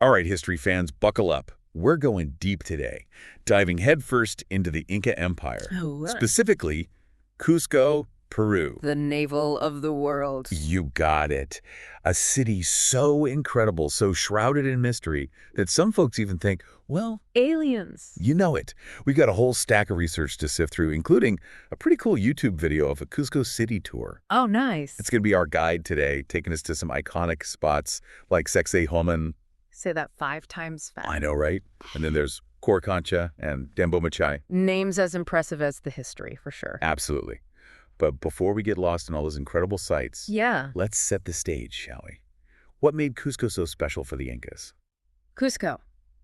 All right, history fans, buckle up. We're going deep today, diving headfirst into the Inca Empire, Oh, what? specifically Cusco, Peru. The navel of the world. You got it. A city so incredible, so shrouded in mystery, that some folks even think, well, Aliens. you know it. We've got a whole stack of research to sift through, including a pretty cool YouTube video of a Cusco city tour. Oh, nice. It's going to be our guide today, taking us to some iconic spots like Homan. Say that 5 times fast. I know, right? And then there's Coricancha and Machai. Names as impressive as the history, for sure. Absolutely. But before we get lost in all those incredible sights, Yeah. let's set the stage, shall we? What made Cusco so special for the Incas? Cusco.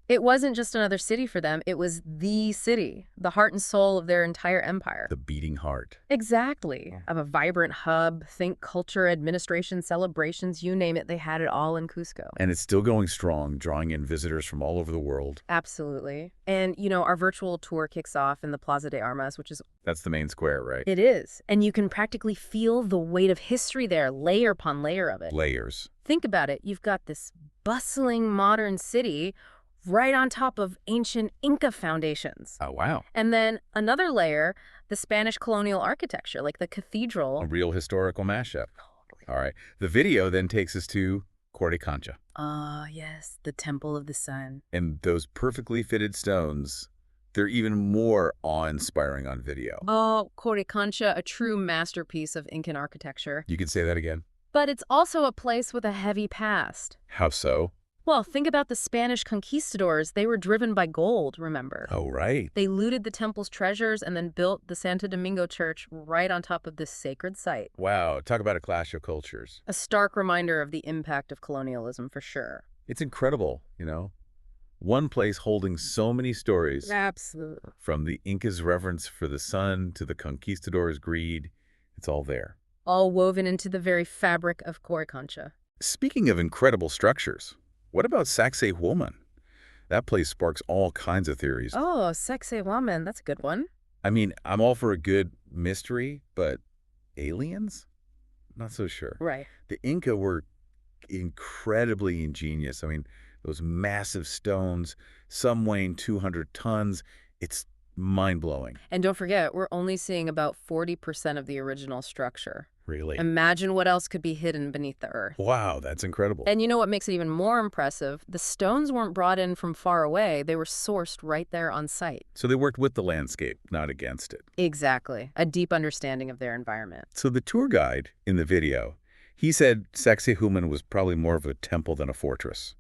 It wasn't just another city for them. It was the city, the heart and soul of their entire empire. The beating heart. Exactly. Of a vibrant hub, think culture, administration, celebrations, you name it, they had it all in Cusco. And it's still going strong, drawing in visitors from all over the world. Absolutely. And, our virtual tour kicks off in the Plaza de Armas, which is... That's the main square, right? It is. And you can practically feel the weight of history there, layer upon layer of it. Layers. Think about it. You've got this bustling modern city right on top of ancient Inca foundations. Oh, wow. And then another layer, the Spanish colonial architecture, like the cathedral. A real historical mashup. All right. The video then takes us to Coricancha. Ah, yes, the Temple of the Sun. And those perfectly fitted stones, they're even more awe-inspiring on video. Oh, Coricancha, a true masterpiece of Incan architecture. You can say that again? But it's also a place with a heavy past. How so? Well, think about the Spanish conquistadors. They were driven by gold, remember? Oh, right. They looted the temple's treasures and then built the Santo Domingo Church right on top of this sacred site. Wow, talk about a clash of cultures. A stark reminder of the impact of colonialism, for sure. It's incredible, One place holding so many stories. Absolutely. From the Incas' reverence for the sun to the conquistadors' greed, it's all there. All woven into the very fabric of Coricancha. Speaking of incredible structures, what about Woman? That place sparks all kinds of theories. Oh, Woman, that's a good one. I mean, I'm all for a good mystery, but aliens? Not so sure. Right. The Inca were incredibly ingenious. I mean, those massive stones, some weighing 200 tons. It's mind-blowing. And don't forget, we're only seeing about 40% of the original structure. Really? Imagine what else could be hidden beneath the earth. Wow, that's incredible. And you know what makes it even more impressive? The stones weren't brought in from far away. They were sourced right there on site. So they worked with the landscape, not against it. Exactly. A deep understanding of their environment. So the tour guide in the video, he said Sacsayhuaman was probably more of a temple than a fortress.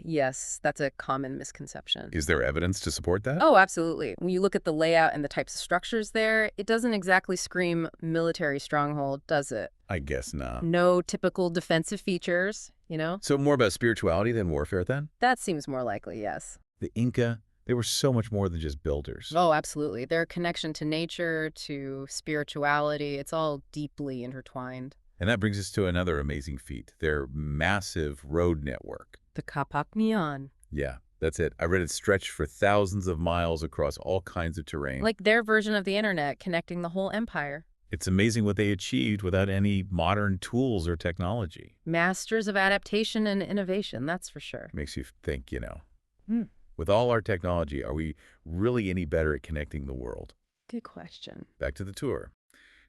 Yes, that's a common misconception. Is there evidence to support that? Oh, absolutely. When you look at the layout and the types of structures there, it doesn't exactly scream military stronghold, does it? I guess not. No typical defensive features, So more about spirituality than warfare then? That seems more likely, yes. The Inca, they were so much more than just builders. Oh, absolutely. Their connection to nature, to spirituality, it's all deeply intertwined. And that brings us to another amazing feat, their massive road network. The Kapak Neon. Yeah, that's it. I read it stretched for thousands of miles across all kinds of terrain. Like their version of the internet connecting the whole empire. It's amazing what they achieved without any modern tools or technology. Masters of adaptation and innovation, that's for sure. Makes you think, with all our technology, are we really any better at connecting the world? Good question. Back to the tour.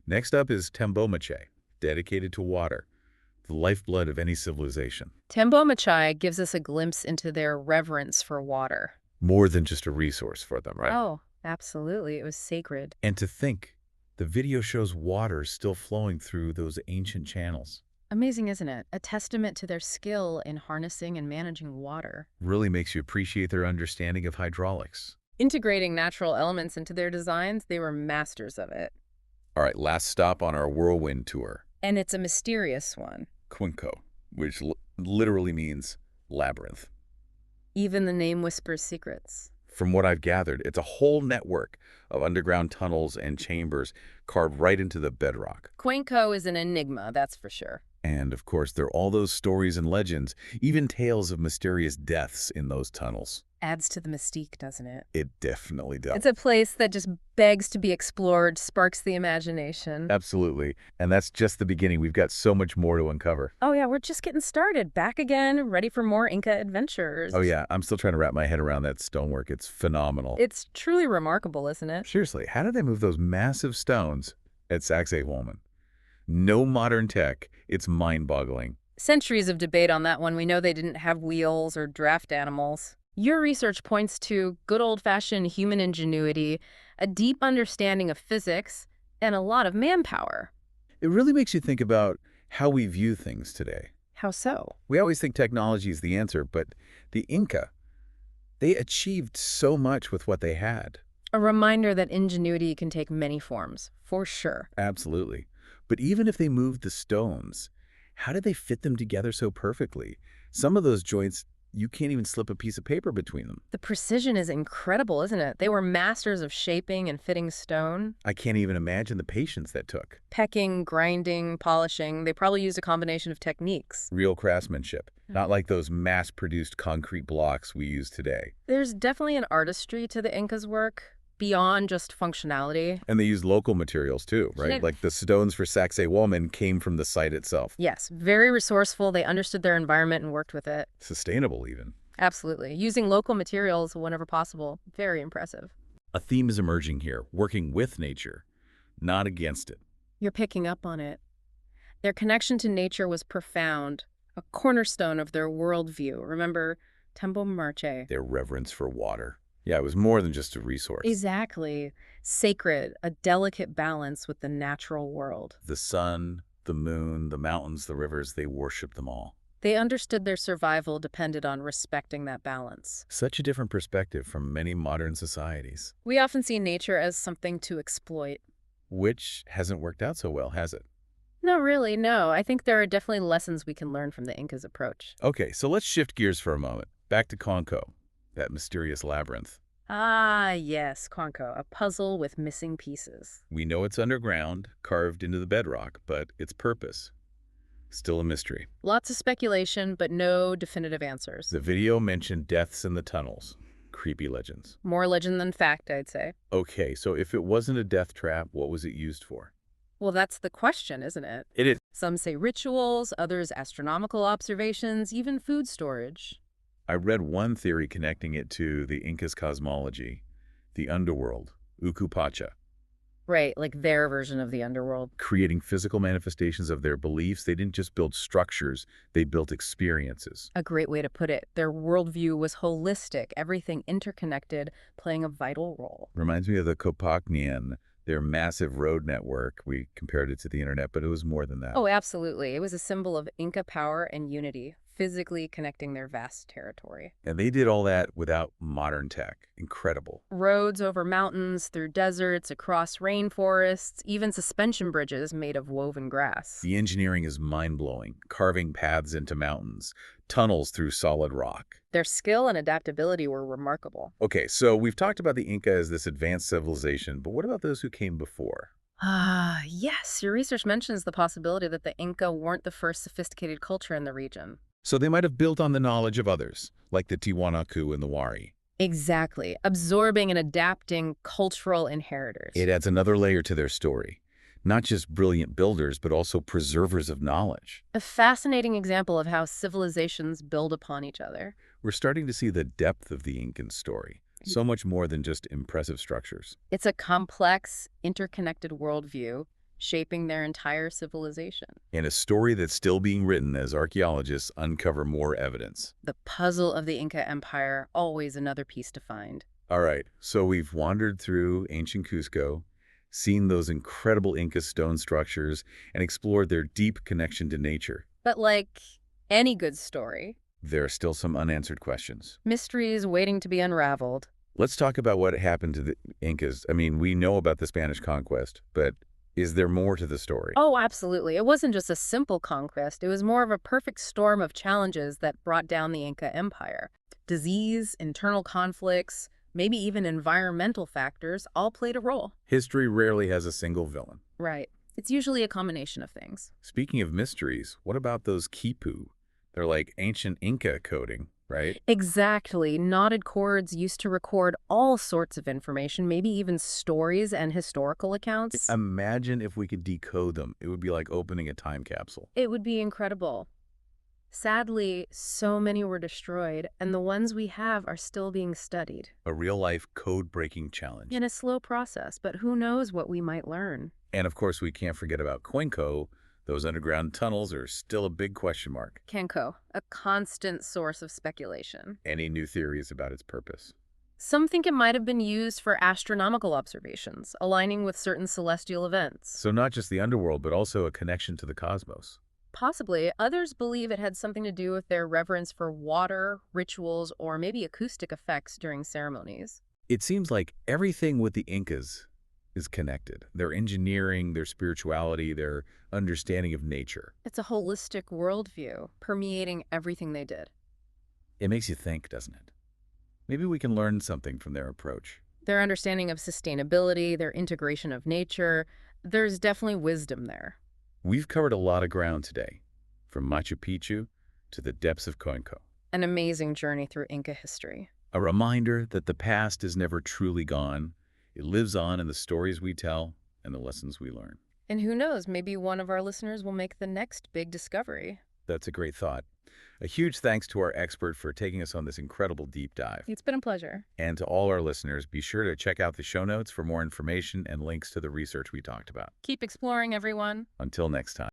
Next up is Machai, dedicated to water, the lifeblood of any civilization. Machai gives us a glimpse into their reverence for water. More than just a resource for them, right? Oh, absolutely. It was sacred. And to think, the video shows water still flowing through those ancient channels. Amazing, isn't it? A testament to their skill in harnessing and managing water. Really makes you appreciate their understanding of hydraulics. Integrating natural elements into their designs, they were masters of it. All right, last stop on our whirlwind tour. And it's a mysterious one. Cusco, which literally means labyrinth. Even the name whispers secrets. From what I've gathered, it's a whole network of underground tunnels and chambers carved right into the bedrock. Cuenco is an enigma, that's for sure. And, of course, there are all those stories and legends, even tales of mysterious deaths in those tunnels. Adds to the mystique, doesn't it? It definitely does. It's a place that just begs to be explored, sparks the imagination. Absolutely. And that's just the beginning. We've got so much more to uncover. Oh yeah, we're just getting started. Back again, ready for more Inca adventures. Oh, yeah. I'm still trying to wrap my head around that stonework. It's phenomenal. It's truly remarkable, isn't it? Seriously, how did they move those massive stones at Sacsayhuaman? No modern tech. It's mind-boggling. Centuries of debate on that one. We know they didn't have wheels or draft animals. Your research points to good old-fashioned human ingenuity, a deep understanding of physics, and a lot of manpower. It really makes you think about how we view things today. How so? We always think technology is the answer, but the Inca, they achieved so much with what they had. A reminder that ingenuity can take many forms, for sure. Absolutely. But even if they moved the stones, how did they fit them together so perfectly? Some of those joints, you can't even slip a piece of paper between them. The precision is incredible, isn't it? They were masters of shaping and fitting stone. I can't even imagine the patience that took. Pecking, grinding, polishing. They probably used a combination of techniques. Real craftsmanship, not like those mass-produced concrete blocks we use today. There's definitely an artistry to the Incas' work, beyond just functionality. And they used local materials too, right? Yeah. Like the stones for Sacsayhuaman came from the site itself. Yes, very resourceful. They understood their environment and worked with it. Sustainable even. Absolutely. Using local materials whenever possible. Very impressive. A theme is emerging here, working with nature, not against it. You're picking up on it. Their connection to nature was profound, a cornerstone of their worldview. Remember, Tempo Marche. Their reverence for water. Yeah, it was more than just a resource. Exactly. Sacred, a delicate balance with the natural world. The sun, the moon, the mountains, the rivers, they worshiped them all. They understood their survival depended on respecting that balance. Such a different perspective from many modern societies. We often see nature as something to exploit. Which hasn't worked out so well, has it? No, really, no. I think there are definitely lessons we can learn from the Incas' approach. Okay, so let's shift gears for a moment. Back to Conco, that mysterious labyrinth. Ah, yes, Conco, a puzzle with missing pieces. We know it's underground, carved into the bedrock, but its purpose, still a mystery. Lots of speculation, but no definitive answers. The video mentioned deaths in the tunnels. Creepy legends. More legend than fact, I'd say. Okay, so if it wasn't a death trap, what was it used for? Well, that's the question, isn't it? It is. Some say rituals, others astronomical observations, even food storage. I read one theory connecting it to the Incas' cosmology, the underworld, Ukupacha, Right, like their version of the underworld. creating physical manifestations of their beliefs. They didn't just build structures, they built experiences. A great way to put it. Their worldview was holistic, everything interconnected, playing a vital role. Reminds me of the Copacnian, their massive road network. We compared it to the internet, but it was more than that. Oh, absolutely. It was a symbol of Inca power and unity, physically connecting their vast territory. And they did all that without modern tech. Incredible. Roads over mountains, through deserts, across rainforests, even suspension bridges made of woven grass. The engineering is mind-blowing, carving paths into mountains, tunnels through solid rock. Their skill and adaptability were remarkable. Okay, so we've talked about the Inca as this advanced civilization, but what about those who came before? Ah, yes. Your research mentions the possibility that the Inca weren't the first sophisticated culture in the region. So they might have built on the knowledge of others, like the Tiwanaku and the Wari. Exactly. Absorbing and adapting cultural inheritors. It adds another layer to their story. Not just brilliant builders, but also preservers of knowledge. A fascinating example of how civilizations build upon each other. We're starting to see the depth of the Incan story. So much more than just impressive structures. It's a complex, interconnected worldview shaping their entire civilization. And a story that's still being written as archaeologists uncover more evidence. The puzzle of the Inca Empire, always another piece to find. All right, so we've wandered through ancient Cusco, seen those incredible Inca stone structures, and explored their deep connection to nature. But like any good story, There are still some unanswered questions. mysteries waiting to be unraveled. Let's talk about what happened to the Incas. I mean, we know about the Spanish conquest, but is there more to the story? Oh, absolutely. It wasn't just a simple conquest. It was more of a perfect storm of challenges that brought down the Inca Empire. Disease, internal conflicts, maybe even environmental factors all played a role. History rarely has a single villain. Right. It's usually a combination of things. Speaking of mysteries, what about those quipu? They're like ancient Inca coding, right? Exactly. Knotted cords used to record all sorts of information, maybe even stories and historical accounts. Imagine if we could decode them. It would be like opening a time capsule. It would be incredible. Sadly, so many were destroyed, and the ones we have are still being studied. A real-life code-breaking challenge. In a slow process, but who knows what we might learn. And of course, we can't forget about Cuenco. Those underground tunnels are still a big question mark. Kenko, a constant source of speculation. Any new theories about its purpose? Some think it might have been used for astronomical observations, aligning with certain celestial events. So not just the underworld, but also a connection to the cosmos. Possibly, others believe it had something to do with their reverence for water, rituals, or maybe acoustic effects during ceremonies. It seems like everything with the Incas is connected. Their engineering, their spirituality, their understanding of nature. It's a holistic worldview permeating everything they did. It makes you think, doesn't it? Maybe we can learn something from their approach. Their understanding of sustainability, their integration of nature, there's definitely wisdom there. We've covered a lot of ground today, from Machu Picchu to the depths of Coinco. An amazing journey through Inca history. A reminder that the past is never truly gone. It lives on in the stories we tell and the lessons we learn. And who knows, maybe one of our listeners will make the next big discovery. That's a great thought. A huge thanks to our expert for taking us on this incredible deep dive. It's been a pleasure. And to all our listeners, be sure to check out the show notes for more information and links to the research we talked about. Keep exploring, everyone. Until next time.